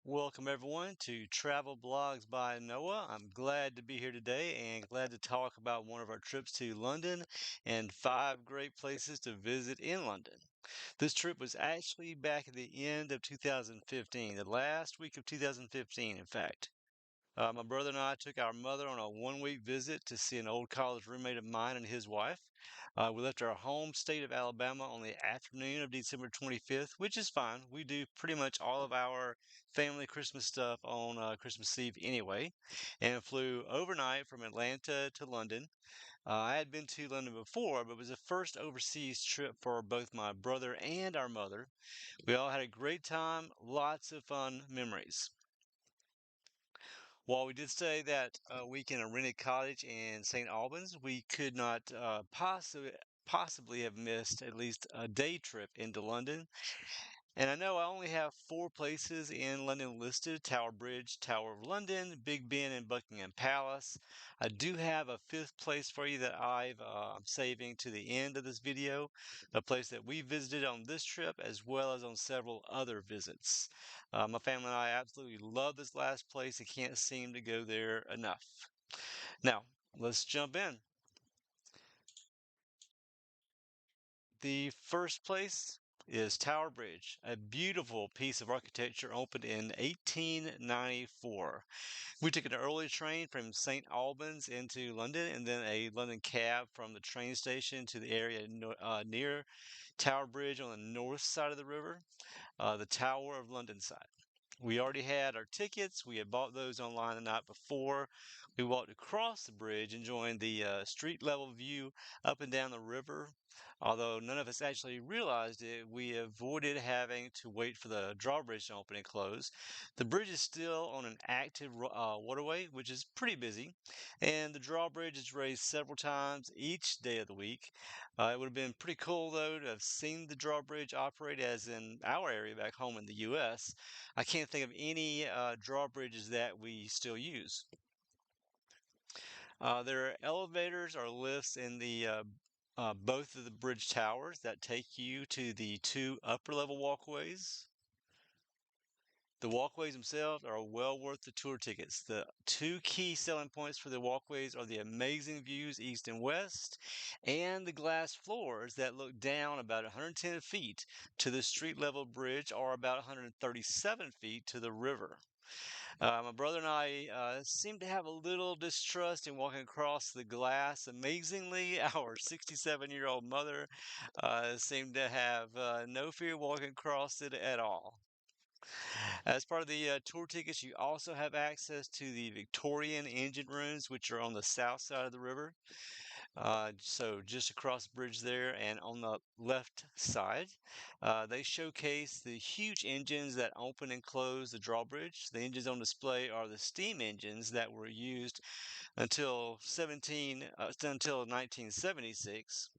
Welcome everyone to Travel Blogs by Noah. I'm glad to be here today and glad to talk about one of our trips to London and 5 great places to visit in London. This trip was actually back at the end of 2015, the last week of 2015, in fact. My brother and I took our mother on a 1 week visit to see an old college roommate of mine and his wife. We left our home state of Alabama on the afternoon of December 25th, which is fine. We do pretty much all of our family Christmas stuff on Christmas Eve anyway, and flew overnight from Atlanta to London. I had been to London before, but it was the first overseas trip for both my brother and our mother. We all had a great time, lots of fun memories. While we did stay that week in a rented cottage in St. Albans, we could not possibly have missed at least a day trip into London. And I know I only have 4 places in London listed: Tower Bridge, Tower of London, Big Ben, and Buckingham Palace. I do have a fifth place for you that I'm saving to the end of this video, a place that we visited on this trip as well as on several other visits. My family and I absolutely love this last place and can't seem to go there enough. Now, let's jump in. The first place is Tower Bridge, a beautiful piece of architecture opened in 1894. We took an early train from St. Albans into London and then a London cab from the train station to the area near Tower Bridge on the north side of the river, the Tower of London side. We already had our tickets. We had bought those online the night before. We walked across the bridge, enjoying the street level view up and down the river. Although none of us actually realized it, we avoided having to wait for the drawbridge to open and close. The bridge is still on an active waterway, which is pretty busy, and the drawbridge is raised several times each day of the week. It would have been pretty cool, though, to have seen the drawbridge operate as in our area back home in the U.S. I can't think of any drawbridges that we still use. There are elevators or lifts in the both of the bridge towers that take you to the 2 upper level walkways. The walkways themselves are well worth the tour tickets. The 2 key selling points for the walkways are the amazing views east and west and the glass floors that look down about 110 feet to the street level bridge or about 137 feet to the river. My brother and I seem to have a little distrust in walking across the glass. Amazingly, our 67-year-old mother seemed to have no fear walking across it at all. As part of the tour tickets, you also have access to the Victorian engine rooms, which are on the south side of the river. So just across the bridge there, and on the left side, they showcase the huge engines that open and close the drawbridge. The engines on display are the steam engines that were used until 1976,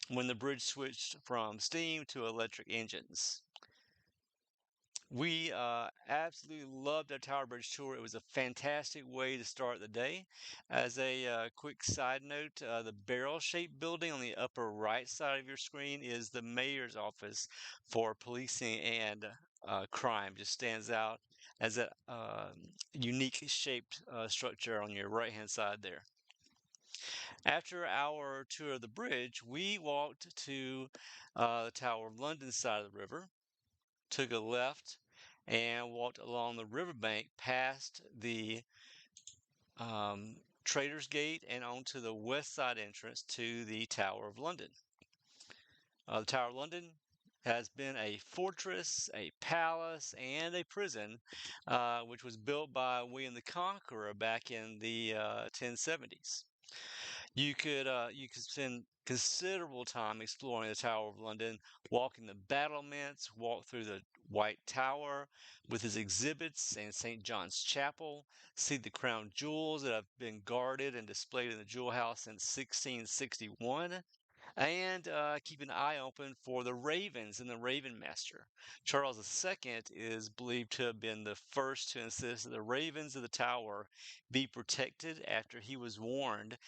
when the bridge switched from steam to electric engines. We absolutely loved our Tower Bridge tour. It was a fantastic way to start the day. As a quick side note, the barrel-shaped building on the upper right side of your screen is the mayor's office for policing and crime. Just stands out as a unique shaped structure on your right-hand side there. After our tour of the bridge, we walked to the Tower of London side of the river, took a left, and walked along the riverbank past the Trader's Gate and onto the west side entrance to the Tower of London. The Tower of London has been a fortress, a palace, and a prison, which was built by William the Conqueror back in the 1070s. You could spend considerable time exploring the Tower of London, walking the battlements, walk through the White Tower with its exhibits and St. John's Chapel, see the crown jewels that have been guarded and displayed in the jewel house since 1661, and keep an eye open for the ravens and the Raven Master. Charles II is believed to have been the first to insist that the ravens of the tower be protected after he was warned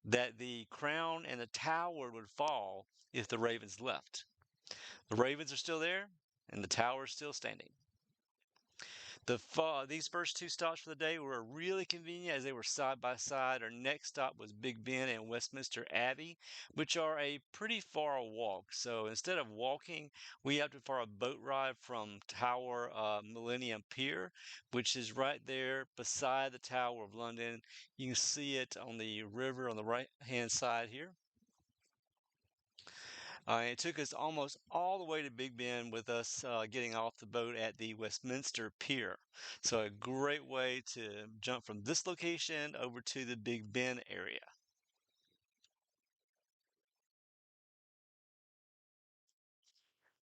that the crown and the tower would fall if the ravens left. The ravens are still there, and the tower is still standing. These first two stops for the day were really convenient as they were side by side. Our next stop was Big Ben and Westminster Abbey, which are a pretty far walk. So instead of walking, we opted for a boat ride from Tower Millennium Pier, which is right there beside the Tower of London. You can see it on the river on the right hand side here. It took us almost all the way to Big Ben with us getting off the boat at the Westminster Pier. So, a great way to jump from this location over to the Big Ben area.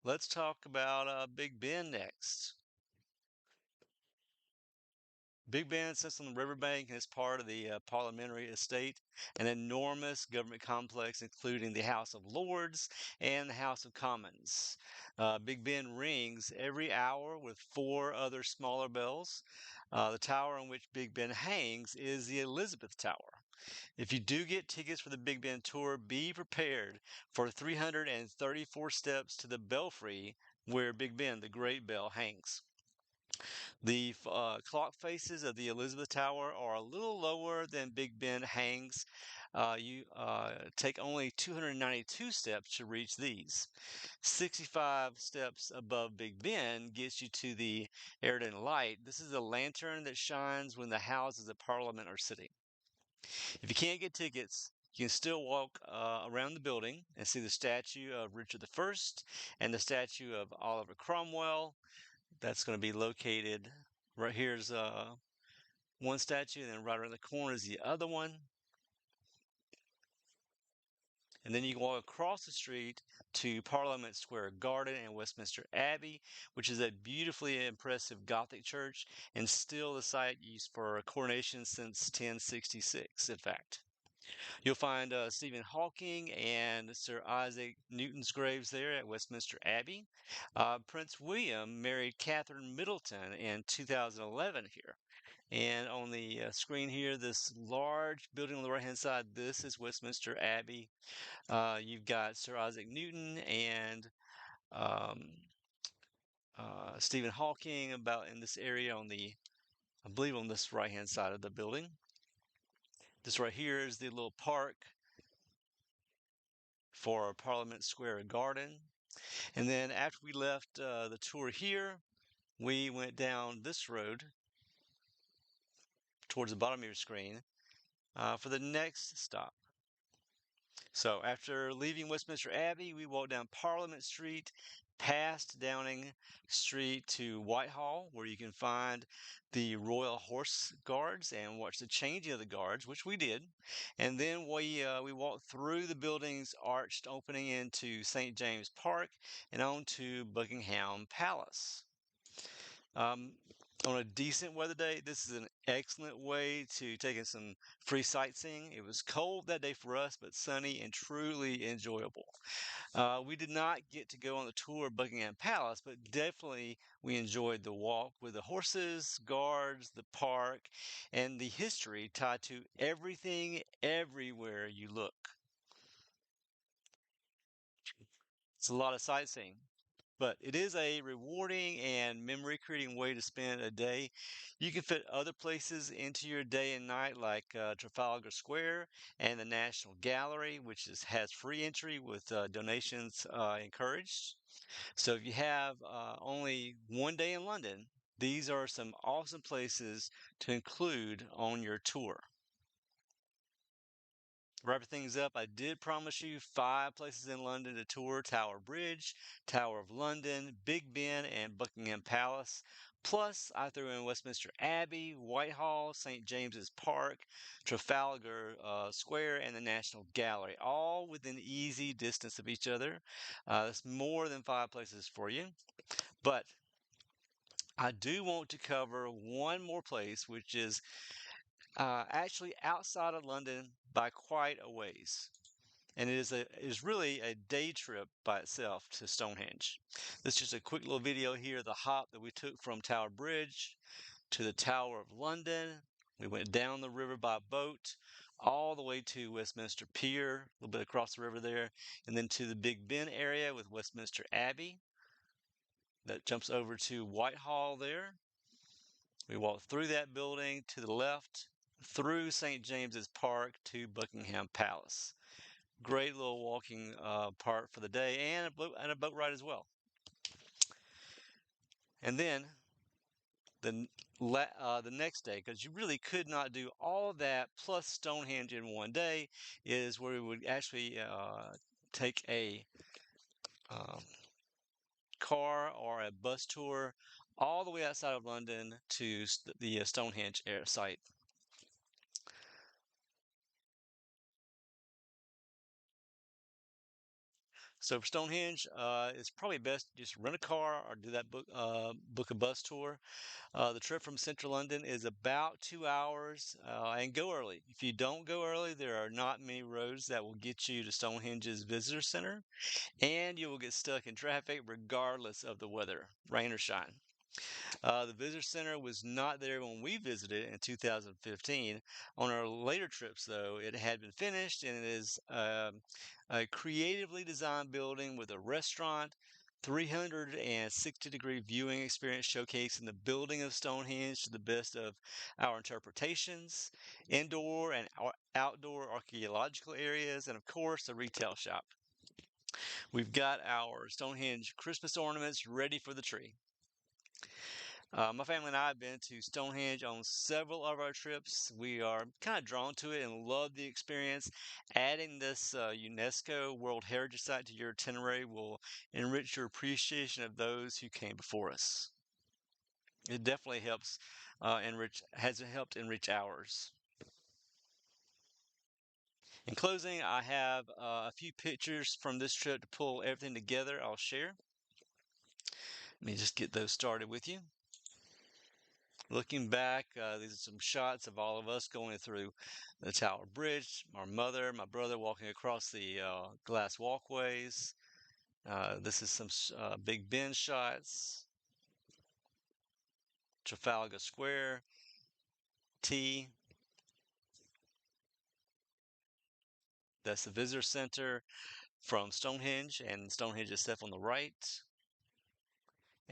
Let's talk about Big Ben next. Big Ben sits on the riverbank and is part of the parliamentary estate, an enormous government complex including the House of Lords and the House of Commons. Big Ben rings every hour with four other smaller bells. The tower on which Big Ben hangs is the Elizabeth Tower. If you do get tickets for the Big Ben tour, be prepared for 334 steps to the belfry where Big Ben, the Great Bell, hangs. The clock faces of the Elizabeth Tower are a little lower than Big Ben hangs. You take only 292 steps to reach these. 65 steps above Big Ben gets you to the Ayrton Light. This is a lantern that shines when the Houses of Parliament are sitting. If you can't get tickets, you can still walk around the building and see the statue of Richard I and the statue of Oliver Cromwell. That's going to be located right here's one statue, and then right around the corner is the other one. And then you can walk across the street to Parliament Square Garden and Westminster Abbey, which is a beautifully impressive Gothic church and still the site used for coronation since 1066, in fact. You'll find Stephen Hawking and Sir Isaac Newton's graves there at Westminster Abbey. Prince William married Catherine Middleton in 2011 here. And on the screen here, this large building on the right hand side, this is Westminster Abbey. You've got Sir Isaac Newton and um, Stephen Hawking about in this area on the, I believe, on this right hand side of the building. This right here is the little park for Parliament Square Garden. And then after we left the tour here, we went down this road towards the bottom of your screen for the next stop. So after leaving Westminster Abbey, we walked down Parliament Street, past Downing Street to Whitehall, where you can find the Royal Horse Guards and watch the changing of the guards, which we did. And then we walked through the building's arched opening into St. James Park and on to Buckingham Palace. Um, on a decent weather day, this is an excellent way to take in some free sightseeing. It was cold that day for us, but sunny and truly enjoyable. We did not get to go on the tour of Buckingham Palace, but definitely we enjoyed the walk with the horses, guards, the park, and the history tied to everything everywhere you look. It's a lot of sightseeing. But it is a rewarding and memory creating way to spend a day. You can fit other places into your day and night, like Trafalgar Square and the National Gallery, which has free entry with donations encouraged. So if you have only one day in London, these are some awesome places to include on your tour. Wrapping things up, I did promise you 5 places in London to tour: Tower Bridge, Tower of London, Big Ben, and Buckingham Palace. Plus, I threw in Westminster Abbey, Whitehall, St. James's Park, Trafalgar Square, and the National Gallery, all within easy distance of each other. That's more than 5 places for you. But I do want to cover one more place, which is actually outside of London by quite a ways. And it is really a day trip by itself to Stonehenge. This is just a quick little video here, the hop that we took from Tower Bridge to the Tower of London. We went down the river by boat all the way to Westminster Pier, a little bit across the river there, and then to the Big Ben area with Westminster Abbey. That jumps over to Whitehall there. We walked through that building to the left, through St. James's Park to Buckingham Palace. Great little walking part for the day, and a boat ride as well. And then the the next day, because you really could not do all that plus Stonehenge in one day, is where we would actually take a um, car or a bus tour all the way outside of London to the Stonehenge site. So for Stonehenge, it's probably best to just rent a car or do that book a bus tour. The trip from central London is about 2 hours, and go early. If you don't go early, there are not many roads that will get you to Stonehenge's visitor center, and you will get stuck in traffic regardless of the weather, rain or shine. The visitor center was not there when we visited in 2015. On our later trips, though, it had been finished and it is a creatively designed building with a restaurant, 360-degree viewing experience showcasing the building of Stonehenge to the best of our interpretations, indoor and outdoor archaeological areas, and of course, a retail shop. We've got our Stonehenge Christmas ornaments ready for the tree. My family and I have been to Stonehenge on several of our trips. We are kind of drawn to it and love the experience. Adding this UNESCO World Heritage Site to your itinerary will enrich your appreciation of those who came before us. It definitely has helped enrich ours. In closing, I have a few pictures from this trip to pull everything together. I'll share. Let me just get those started with you. Looking back, these are some shots of all of us going through the Tower Bridge, our mother, my brother walking across the glass walkways. This is some Big Ben shots, Trafalgar Square, T. That's the visitor center from Stonehenge, and Stonehenge itself on the right.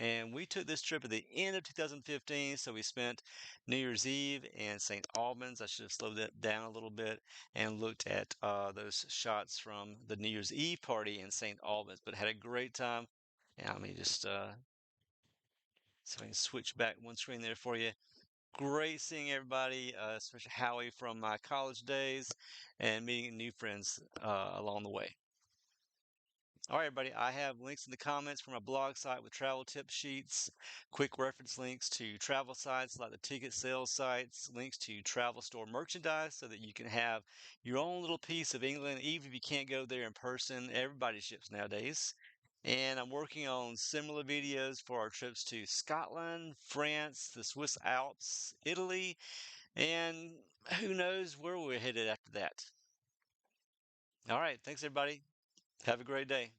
And we took this trip at the end of 2015, so we spent New Year's Eve in St. Albans. I should have slowed that down a little bit and looked at those shots from the New Year's Eve party in St. Albans, but had a great time. Yeah, let me just so I can switch back one screen there for you. Great seeing everybody, especially Howie from my college days, and meeting new friends along the way. All right, everybody, I have links in the comments from my blog site with travel tip sheets, quick reference links to travel sites like the ticket sales sites, links to travel store merchandise so that you can have your own little piece of England, even if you can't go there in person. Everybody ships nowadays. And I'm working on similar videos for our trips to Scotland, France, the Swiss Alps, Italy, and who knows where we're headed after that. All right, thanks, everybody. Have a great day.